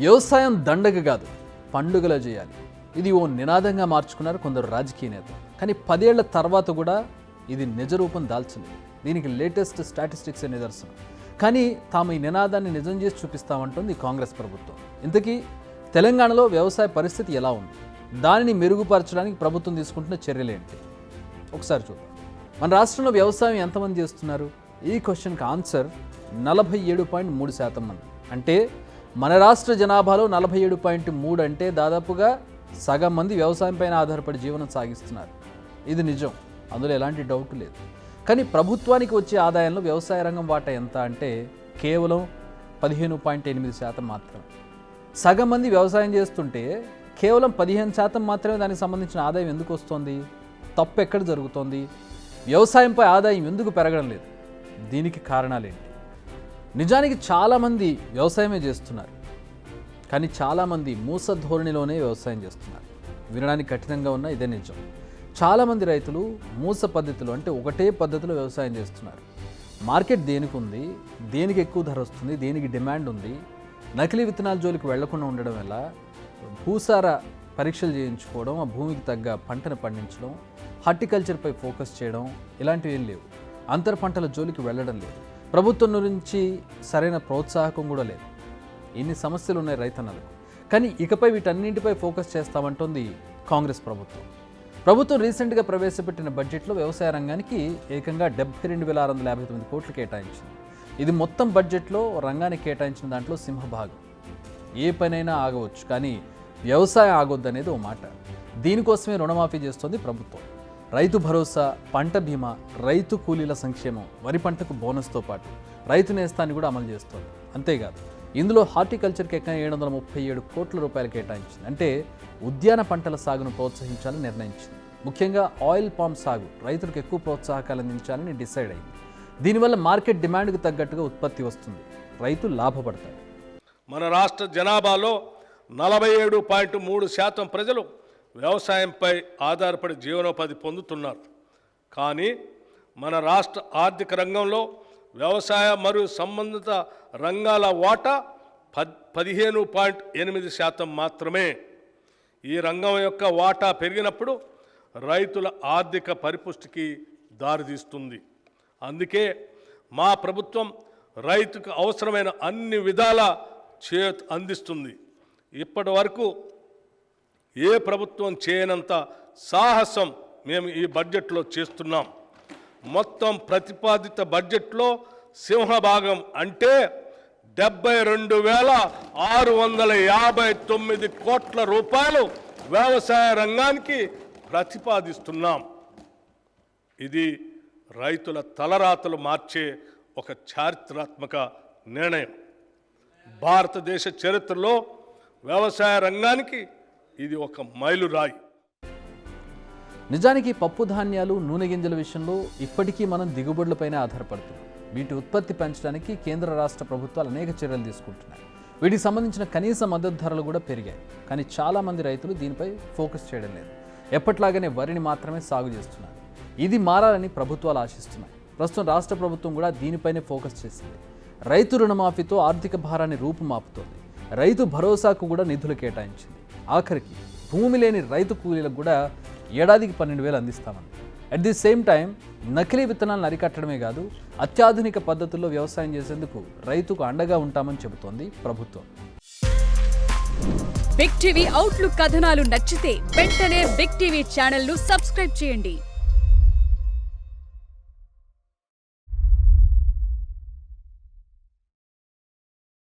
వ్యవసాయం దండగ కాదు, పండుగలా చేయాలి. ఇది ఓ నినాదంగా మార్చుకున్నారు కొందరు రాజకీయ నేతలు. కానీ 10 ఏళ్ల తర్వాత కూడా ఇది నిజరూపం దాల్చలేదు. దీనికి లేటెస్ట్ స్టాటిస్టిక్స్ నిదర్శనం. కానీ తాము ఈ నినాదాన్ని నిజం చేసి చూపిస్తామంటుంది కాంగ్రెస్ ప్రభుత్వం. ఇంతకీ తెలంగాణలో వ్యవసాయ పరిస్థితి ఎలా ఉంది, దానిని మెరుగుపరచడానికి ప్రభుత్వం తీసుకుంటున్న చర్యలేంటి ఒకసారి చూద్దాం. మన రాష్ట్రంలో వ్యవసాయం ఎంతమంది చేస్తున్నారు? ఈ క్వశ్చన్కి ఆన్సర్ 47.3% మంది. అంటే మన రాష్ట్ర జనాభాలో 47.3 అంటే దాదాపుగా సగం మంది వ్యవసాయం పైన ఆధారపడి జీవనం సాగిస్తున్నారు. ఇది నిజం, అందులో ఎలాంటి డౌట్ లేదు. కానీ ప్రభుత్వానికి వచ్చే ఆదాయంలో వ్యవసాయ రంగం వాటా ఎంత అంటే కేవలం 15.8% మాత్రమే. సగం మంది వ్యవసాయం చేస్తుంటే కేవలం 15% మాత్రమే దానికి సంబంధించిన ఆదాయం ఎందుకు వస్తుంది? తప్పు ఎక్కడ జరుగుతోంది? వ్యవసాయంపై ఆదాయం ఎందుకు పెరగడం లేదు? దీనికి కారణాలేంటి? నిజానికి చాలామంది వ్యవసాయమే చేస్తున్నారు, కానీ చాలామంది మూస ధోరణిలోనే వ్యవసాయం చేస్తున్నారు. వినడానికి కఠినంగా ఉన్న ఇదే నిజం. చాలామంది రైతులు మూస పద్ధతిలో, అంటే ఒకటే పద్ధతిలో వ్యవసాయం చేస్తున్నారు. మార్కెట్ దేనికి ఉంది, దేనికి ఎక్కువ ధర వస్తుంది, దేనికి డిమాండ్ ఉంది, నకిలీ విత్తనాల జోలికి వెళ్లకుండా ఉండడం వల్ల భూసార పరీక్షలు చేయించుకోవడం, ఆ భూమికి తగ్గ పంటను పండించడం, హార్టికల్చర్పై ఫోకస్ చేయడం, ఇలాంటివి ఏం లేవు. అంతర పంటల జోలికి వెళ్ళడం లేదు. ప్రభుత్వం నుంచి సరైన ప్రోత్సాహకం కూడా లేదు. ఇన్ని సమస్యలు ఉన్నాయి రైతన్నలకు. కానీ ఇకపై వీటన్నింటిపై ఫోకస్ చేస్తామంటోంది కాంగ్రెస్ ప్రభుత్వం. ప్రభుత్వం రీసెంట్గా ప్రవేశపెట్టిన బడ్జెట్లో వ్యవసాయ రంగానికి ఏకంగా 72,659 కోట్లు కేటాయించింది. ఇది మొత్తం బడ్జెట్లో రంగానికి కేటాయించిన దాంట్లో సింహభాగం. ఏ పనైనా ఆగవచ్చు, కానీ వ్యవసాయం ఆగొద్దనేది ఓ మాట. దీనికోసమే రుణమాఫీ చేస్తోంది ప్రభుత్వం. రైతు భరోసా, పంట బీమా, రైతు కూలీల సంక్షేమం, వరి పంటకు బోనస్తో పాటు రైతు నేస్తాన్ని కూడా అమలు చేస్తోంది. అంతేకాదు ఇందులో హార్టికల్చర్కి ఏకంగా 737 కోట్ల రూపాయలు కేటాయించింది. అంటే ఉద్యాన పంటల సాగును ప్రోత్సహించాలని నిర్ణయించింది. ముఖ్యంగా ఆయిల్ పామ్ సాగు రైతులకు ఎక్కువ ప్రోత్సాహకాలు అందించాలని డిసైడ్ అయింది. దీనివల్ల మార్కెట్ డిమాండ్కు తగ్గట్టుగా ఉత్పత్తి వస్తుంది, రైతులు లాభపడతారు. మన రాష్ట్ర జనాభాలో 47.3% ప్రజలు వ్యవసాయంపై ఆధారపడి జీవనోపాధి పొందుతున్నారు. కానీ మన రాష్ట్ర ఆర్థిక రంగంలో వ్యవసాయ మరియు సంబంధిత రంగాల వాటా 15.8% మాత్రమే. ఈ రంగం యొక్క వాటా పెరిగినప్పుడు రైతుల ఆర్థిక పరిపుష్టికి దారితీస్తుంది. అందుకే మా ప్రభుత్వం రైతుకు అవసరమైన అన్ని విధాల చేయూత అందిస్తుంది. ఇప్పటి వరకు ఏ ప్రభుత్వం చేయనంత సాహసం మేము ఈ బడ్జెట్లో చేస్తున్నాం. మొత్తం ప్రతిపాదిత బడ్జెట్లో సింహభాగం అంటే 72,659 కోట్ల రూపాయలు వ్యవసాయ రంగానికి ప్రతిపాదిస్తున్నాం. ఇది రైతుల తలరాతలు మార్చే ఒక చారిత్రాత్మక నిర్ణయం. భారతదేశ చరిత్రలో వ్యవసాయ రంగానికి ఇది ఒక మైలురాయి. నిజానికి పప్పు ధాన్యాలు, నూనె గింజల విషయంలో ఇప్పటికీ మనం దిగుబడులపైనే ఆధారపడుతున్నాం. వీటి ఉత్పత్తి పెంచడానికి కేంద్ర రాష్ట్ర ప్రభుత్వాలు అనేక చర్యలు తీసుకుంటున్నాయి. వీటికి సంబంధించిన కనీస మద్దతు ధరలు కూడా పెరిగాయి. కానీ చాలామంది రైతులు దీనిపై ఫోకస్ చేయడం లేదు. ఎప్పట్లాగానే వరిని మాత్రమే సాగు చేస్తున్నారు. ఇది మారాలని ప్రభుత్వాలు ఆశిస్తున్నాయి. ప్రస్తుతం రాష్ట్ర ప్రభుత్వం కూడా దీనిపైనే ఫోకస్ చేసింది. రైతు రుణమాఫీతో ఆర్థిక భారాన్ని రూపుమాపుతోంది. రైతు భరోసాకు కూడా నిధులు కేటాయించింది. ఆఖరికి భూమి లేని రైతు కూలీలకు కూడా ఏడాదికి 12,000 అందిస్తామని. అట్ ది సేమ్ టైం నకిలీ విత్తనాలను అరికట్టడమే కాదు, అత్యాధునిక పద్ధతుల్లో వ్యవసాయం చేసేందుకు రైతుకు అండగా ఉంటామని చెబుతోంది ప్రభుత్వం. బిగ్ టీవీ అవుట్లుక్ కథనాలు నచ్చితే వెంటనే బిగ్ టీవీ ఛానల్ ను సబ్స్క్రైబ్ చేయండి.